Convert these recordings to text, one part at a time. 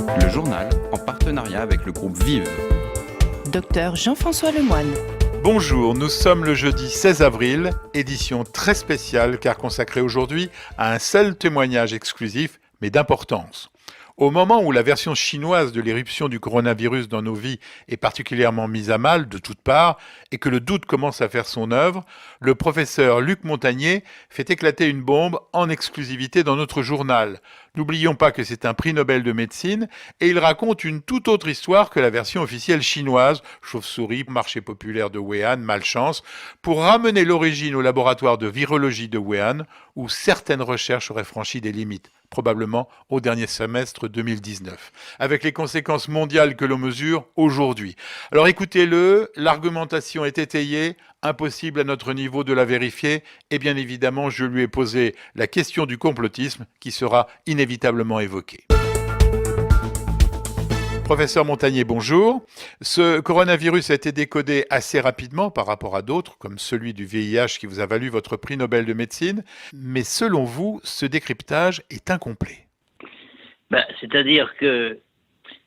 Le journal, en partenariat avec le groupe Vive. Docteur Jean-François Lemoine. Bonjour, nous sommes le jeudi 16 avril, édition très spéciale car consacrée aujourd'hui à un seul témoignage exclusif, mais d'importance. Au moment où la version chinoise de l'éruption du coronavirus dans nos vies est particulièrement mise à mal de toutes parts et que le doute commence à faire son œuvre, le professeur Luc Montagnier fait éclater une bombe en exclusivité dans notre journal. N'oublions pas que c'est un prix Nobel de médecine et il raconte une toute autre histoire que la version officielle chinoise, chauve-souris, marché populaire de Wuhan, malchance, pour ramener l'origine au laboratoire de virologie de Wuhan où certaines recherches auraient franchi des limites, probablement au dernier semestre 2019, avec les conséquences mondiales que l'on mesure aujourd'hui. Alors écoutez-le, l'argumentation est étayée, impossible à notre niveau de la vérifier, et bien évidemment je lui ai posé la question du complotisme qui sera inévitablement évoquée. Professeur Montagnier, bonjour. Ce coronavirus a été décodé assez rapidement par rapport à d'autres, comme celui du VIH qui vous a valu votre prix Nobel de médecine. Mais selon vous, ce décryptage est incomplet. C'est-à-dire que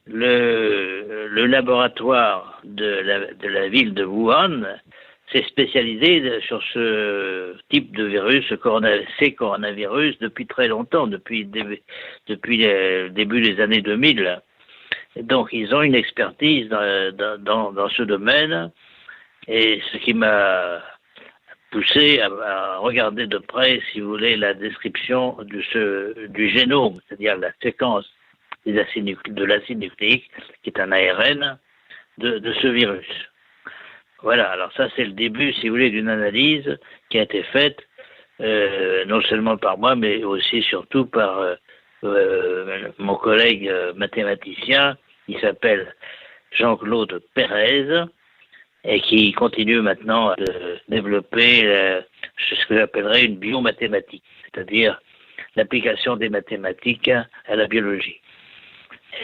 le laboratoire de la ville de Wuhan s'est spécialisé sur ce type de virus, ces coronavirus, depuis très longtemps, depuis le début des années 2000. Donc, ils ont une expertise dans ce domaine, et ce qui m'a poussé à regarder de près, si vous voulez, la description du génome, c'est-à-dire la séquence de l'acide nucléique, qui est un ARN, de ce virus. Voilà, alors ça c'est le début, si vous voulez, d'une analyse qui a été faite, non seulement par moi, mais aussi surtout par mon collègue mathématicien, qui s'appelle Jean-Claude Pérez, et qui continue maintenant à développer ce que j'appellerais une biomathématique, c'est-à-dire l'application des mathématiques à la biologie.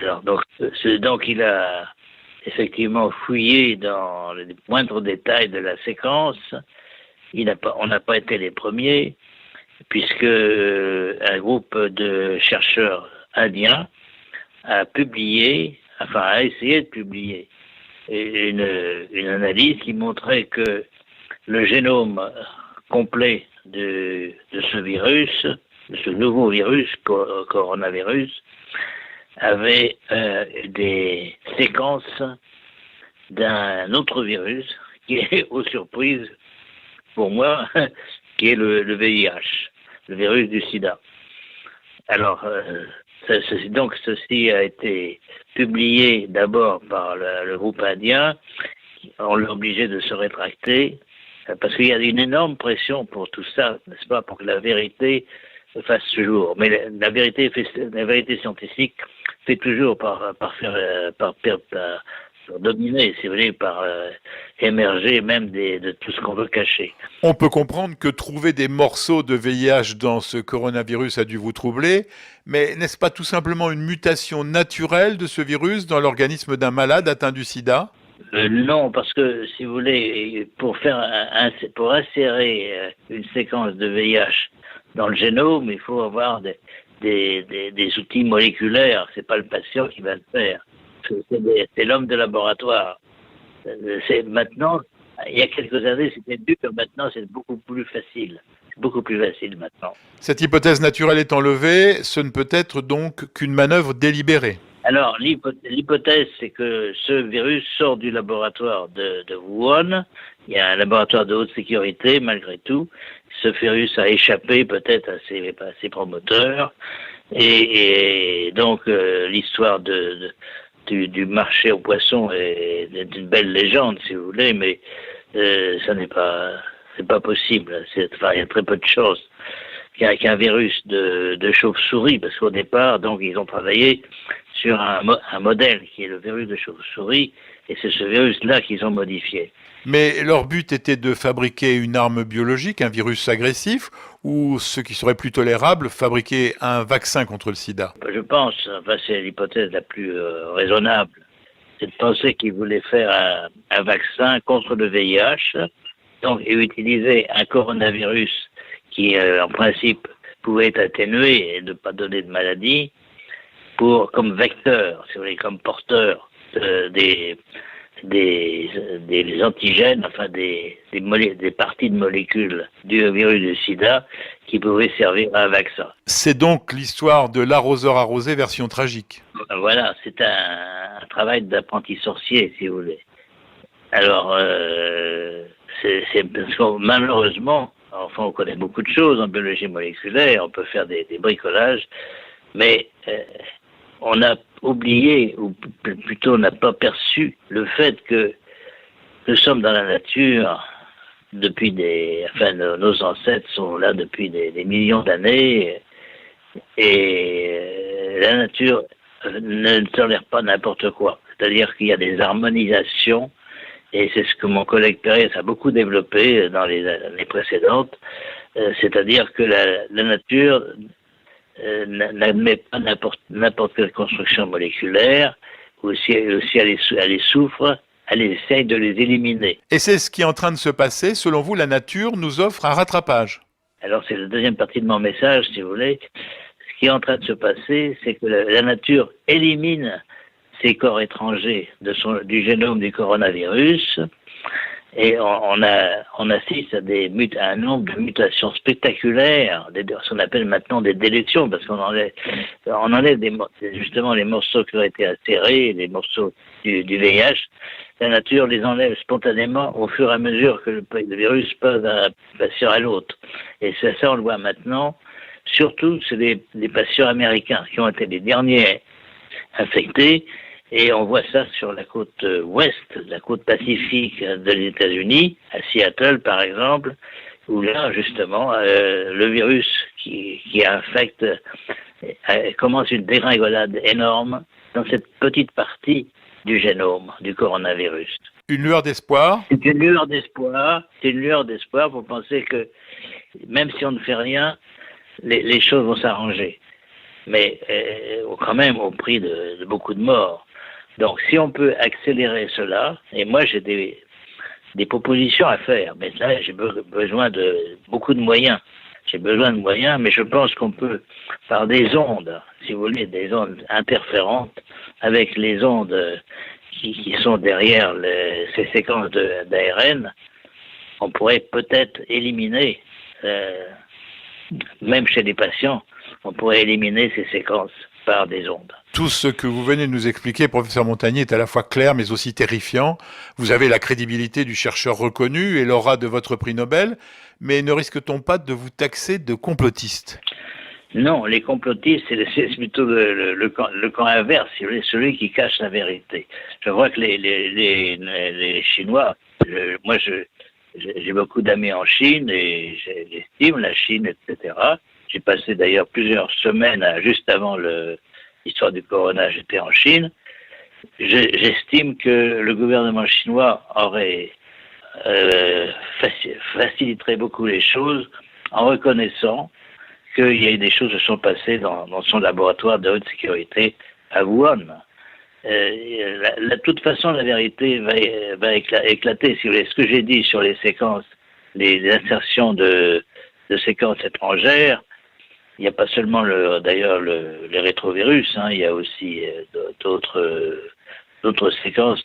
Alors, donc il a effectivement fouillé dans les moindres détails de la séquence. On n'a pas été les premiers, puisque un groupe de chercheurs indiens a essayé de publier une analyse qui montrait que le génome complet de ce virus, de ce nouveau virus, coronavirus, avait des séquences d'un autre virus qui est, aux surprises pour moi, qui est le VIH, le virus du sida. Alors, ceci a été publié d'abord par le groupe indien. On l'a obligé de se rétracter parce qu'il y a une énorme pression pour tout ça, n'est-ce pas, pour que la vérité fasse jour. Mais la vérité scientifique fait toujours par dominer, si vous voulez, par émerger même de tout ce qu'on veut cacher. On peut comprendre que trouver des morceaux de VIH dans ce coronavirus a dû vous troubler, mais n'est-ce pas tout simplement une mutation naturelle de ce virus dans l'organisme d'un malade atteint du sida ? Non, parce que, si vous voulez, pour insérer une séquence de VIH dans le génome, il faut avoir des outils moléculaires. C'est pas le patient qui va le faire. C'est l'homme de laboratoire. Maintenant, il y a quelques années, c'était dur, maintenant c'est beaucoup plus facile. C'est beaucoup plus facile maintenant. Cette hypothèse naturelle étant levée, ce ne peut être donc qu'une manœuvre délibérée. Alors, l'hypothèse, c'est que ce virus sort du laboratoire de Wuhan. Il y a un laboratoire de haute sécurité, malgré tout. Ce virus a échappé peut-être à ses promoteurs. Et donc, l'histoire du marché aux poissons est une belle légende, si vous voulez, mais c'est pas possible. Il y a très peu de choses qu'un virus de chauve-souris, parce qu'au départ, donc, ils ont travaillé sur un modèle qui est le virus de chauve-souris, et c'est ce virus-là qu'ils ont modifié. Mais leur but était de fabriquer une arme biologique, un virus agressif, ou ce qui serait plus tolérable, fabriquer un vaccin contre le sida ? Je pense, c'est l'hypothèse la plus raisonnable, c'est de penser qu'ils voulaient faire un vaccin contre le VIH, donc, et utiliser un coronavirus qui, en principe, pouvait être atténué et ne pas donner de maladie, comme vecteur, si vous voulez, comme porteur des antigènes, enfin des parties de molécules du virus du sida qui pouvaient servir à un vaccin. C'est donc l'histoire de l'arroseur arrosé version tragique. Voilà, c'est un travail d'apprenti sorcier, si vous voulez. Alors, c'est parce que malheureusement, enfin, on connaît beaucoup de choses en biologie moléculaire, on peut faire des bricolages, mais on a oublié, ou plutôt on n'a pas perçu le fait que nous sommes dans la nature depuis nos ancêtres sont là depuis des millions d'années, et la nature ne tolère pas n'importe quoi. C'est-à-dire qu'il y a des harmonisations, et c'est ce que mon collègue Pérez a beaucoup développé dans les années précédentes, c'est-à-dire que la nature n'admet pas n'importe quelle construction moléculaire, ou si elle les souffre, elle essaye de les éliminer. Et c'est ce qui est en train de se passer. Selon vous, la nature nous offre un rattrapage. Alors c'est la deuxième partie de mon message, si vous voulez. Ce qui est en train de se passer, c'est que la nature élimine ces corps étrangers du génome du coronavirus, et on assiste à un nombre de mutations spectaculaires, ce qu'on appelle maintenant des délétions, parce qu'on enlève justement les morceaux qui ont été insérés, les morceaux du VIH. La nature les enlève spontanément au fur et à mesure que le virus passe d'un patient à l'autre. Et ça, on le voit maintenant. Surtout, c'est les patients américains qui ont été les derniers infectés. Et on voit ça sur la côte ouest, la côte pacifique des États-Unis, à Seattle par exemple, où là justement le virus qui infecte commence une dégringolade énorme dans cette petite partie du génome du coronavirus. Une lueur d'espoir. C'est une lueur d'espoir. C'est une lueur d'espoir pour penser que même si on ne fait rien, les choses vont s'arranger. Mais quand même au prix de beaucoup de morts. Donc, si on peut accélérer cela, et moi j'ai des propositions à faire, mais là j'ai besoin de beaucoup de moyens. J'ai besoin de moyens, mais je pense qu'on peut, par des ondes, si vous voulez, des ondes interférentes, avec les ondes qui sont derrière ces séquences d'ARN, on pourrait peut-être éliminer, même chez les patients, on pourrait éliminer ces séquences par des ondes. Tout ce que vous venez de nous expliquer, professeur Montagnier, est à la fois clair mais aussi terrifiant. Vous avez la crédibilité du chercheur reconnu et l'aura de votre prix Nobel, mais ne risque-t-on pas de vous taxer de complotiste ? Non, les complotistes, c'est plutôt le camp inverse, celui qui cache la vérité. Je vois que les Chinois, j'ai beaucoup d'amis en Chine et j'estime la Chine, etc. J'ai passé d'ailleurs plusieurs semaines, juste avant l'histoire du corona, j'étais en Chine. J'estime que le gouvernement chinois faciliterait beaucoup les choses en reconnaissant qu'il y a eu des choses qui se sont passées dans son laboratoire de haute sécurité à Wuhan. De toute façon, la vérité va éclater. Si vous voulez, ce que j'ai dit sur les séquences, les insertions de séquences étrangères, il n'y a pas seulement les rétrovirus, il y a aussi d'autres séquences,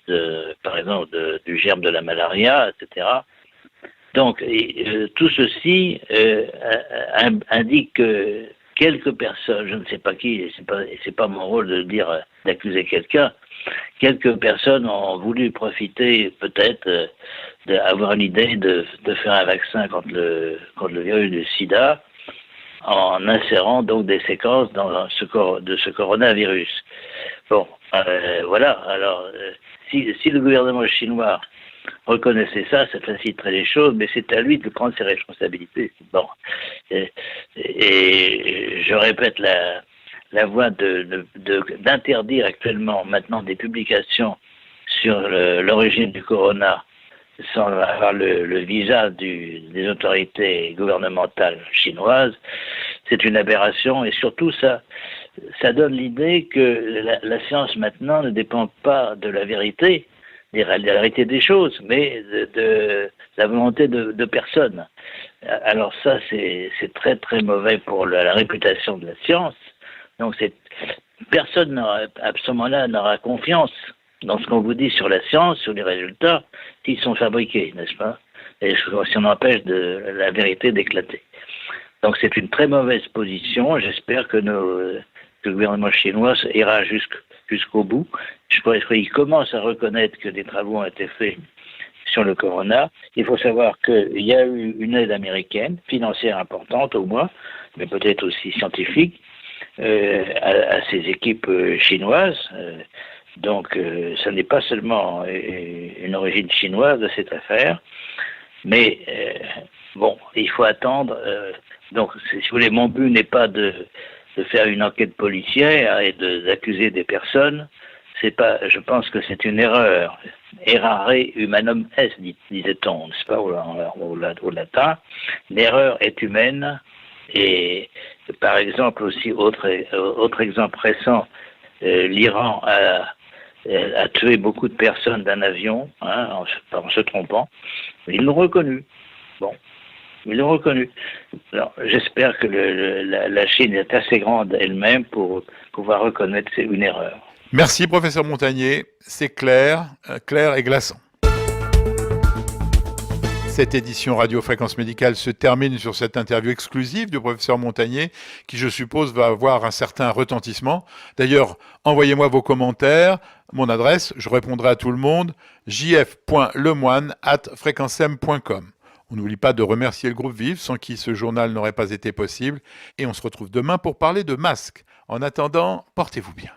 par exemple du germe de la malaria, etc. Donc, tout ceci indique que quelques personnes, je ne sais pas qui, c'est pas mon rôle d'accuser quelqu'un, quelques personnes ont voulu profiter peut-être d'avoir une idée de faire un vaccin contre le virus du sida, en insérant donc des séquences de ce coronavirus. Bon, voilà. Alors, si le gouvernement chinois reconnaissait ça faciliterait les choses, mais c'est à lui de prendre ses responsabilités. Bon, et je répète la voie d'interdire actuellement maintenant des publications sur l'origine du corona sans avoir le visa des autorités gouvernementales chinoises, c'est une aberration, et surtout ça donne l'idée que la science maintenant ne dépend pas de la vérité, de la réalité des choses, mais de la volonté de personnes. Alors ça, c'est très très mauvais pour la réputation de la science. Donc personne à ce moment-là n'aura confiance dans ce qu'on vous dit sur la science, sur les résultats, s'ils sont fabriqués, n'est-ce pas? Et si on empêche la vérité d'éclater. Donc c'est une très mauvaise position. J'espère que le gouvernement chinois ira jusqu'au bout. Je crois qu'il commence à reconnaître que des travaux ont été faits sur le corona. Il faut savoir qu'il y a eu une aide américaine, financière importante au moins, mais peut-être aussi scientifique, à ces équipes chinoises. Donc ce n'est pas seulement une origine chinoise de cette affaire, mais bon, il faut attendre. Donc si vous voulez, mon but n'est pas de faire une enquête policière et d'accuser des personnes. C'est pas, je pense que c'est une erreur. Errare humanum est, disait-on, n'est-ce pas, au latin. L'erreur est humaine. Et par exemple aussi, autre exemple récent, l'Iran a tué beaucoup de personnes d'un avion, en se trompant. Ils l'ont reconnu. Bon, ils l'ont reconnu. Alors, j'espère que la Chine est assez grande elle-même pour pouvoir reconnaître que c'est une erreur. Merci, professeur Montagnier. C'est clair et glaçant. Cette édition Radio Fréquence Médicale se termine sur cette interview exclusive du professeur Montagnier, qui je suppose va avoir un certain retentissement. D'ailleurs, envoyez-moi vos commentaires. Mon adresse, je répondrai à tout le monde, jf.lemoine@fréquencem.com. On n'oublie pas de remercier le groupe Vive, sans qui ce journal n'aurait pas été possible. Et on se retrouve demain pour parler de masques. En attendant, portez-vous bien.